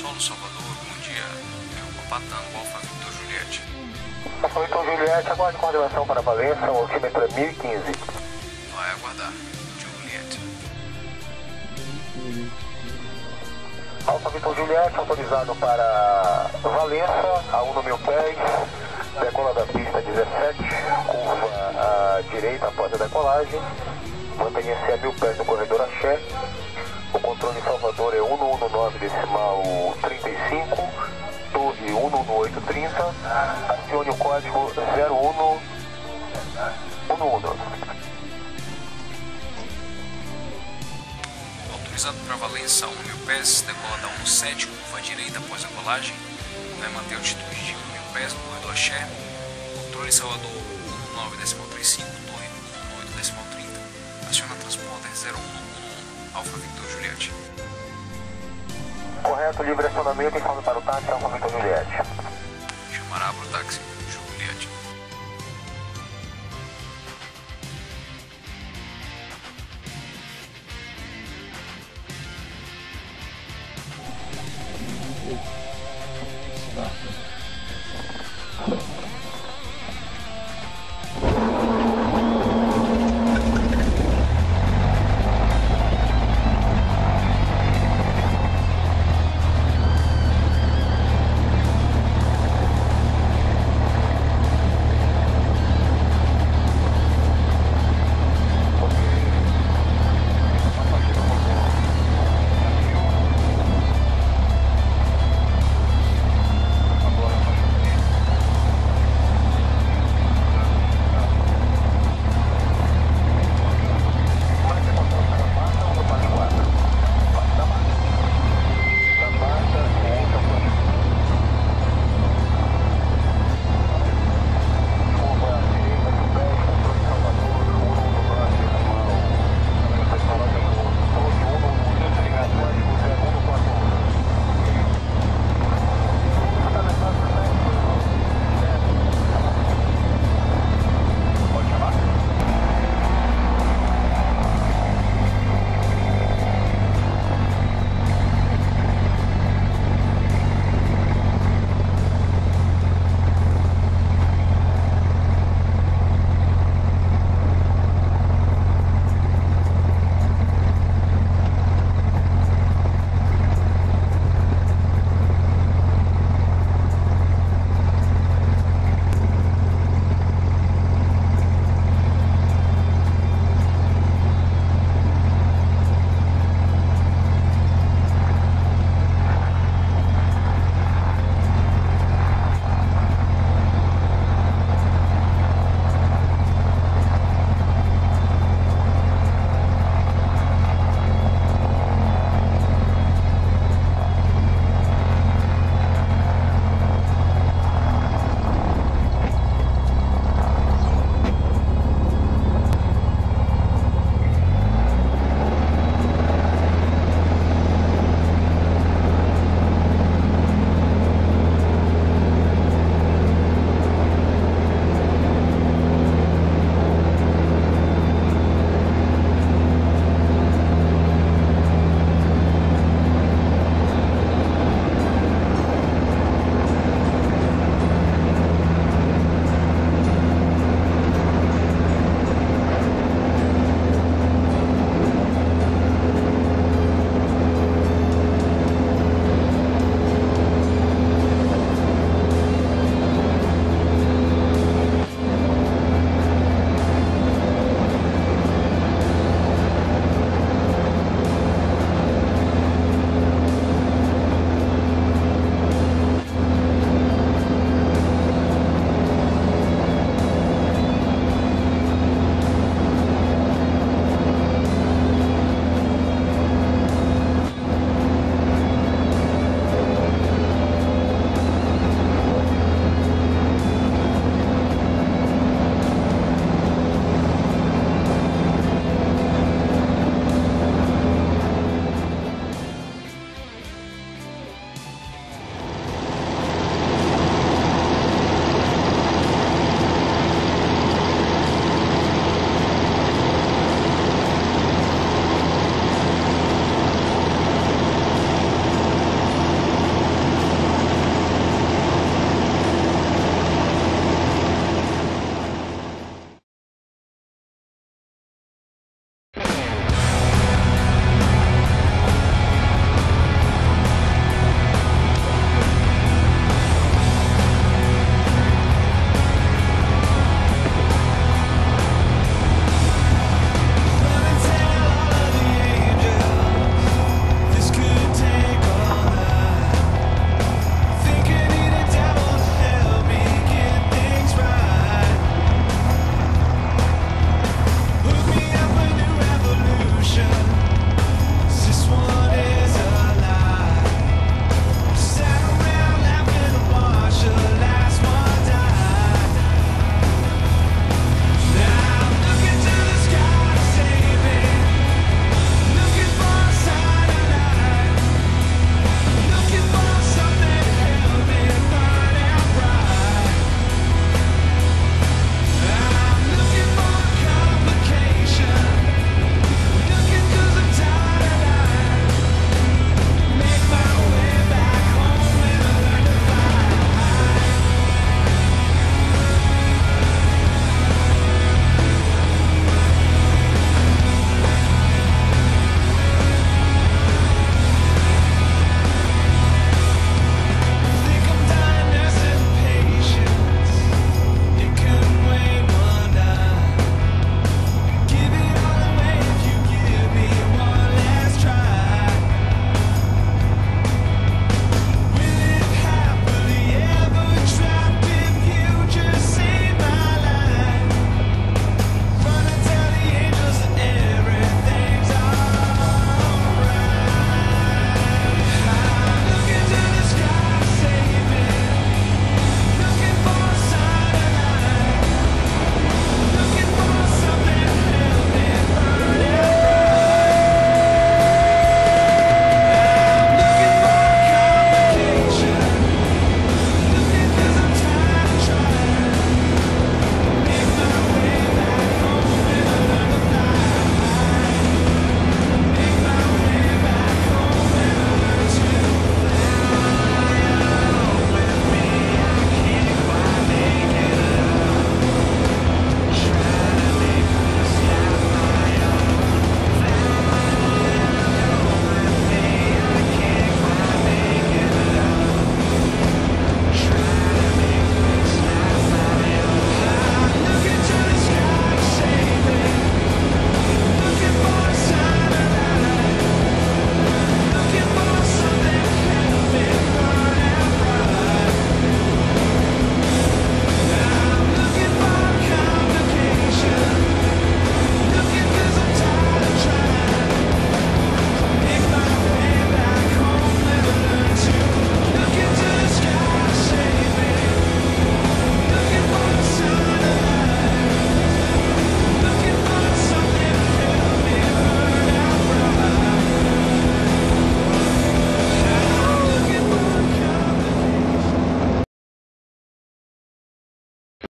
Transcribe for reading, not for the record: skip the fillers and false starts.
Paulo Salvador, bom dia. É o Papatango, Alfa Victor Juliette. Alfa Victor Juliette, aguarde coordenação para Valença, o altímetro é 1015. Vai aguardar, Juliette. Alfa Victor Juliette, autorizado para Valença, a 1 no 1000 pés, decola da pista 17, curva à direita após a decolagem, mantenha-se a 1000 pés no corredor Axé. O controle em Salvador é 119.35, torre 11830, acione o código 0111. Autorizado para Valença, 1.000 pés, decola da 17, curva à direita após a colagem, vai manter a altitude de 1.000 pés no corredor Axé. Controle em Salvador 119.35, torre 118.30, aciona transponder 0111, Alfa Victor Juliette. Correto, livre acionamento, informe para o táxi, Alfa Victor Juliette. Chamará para o táxi.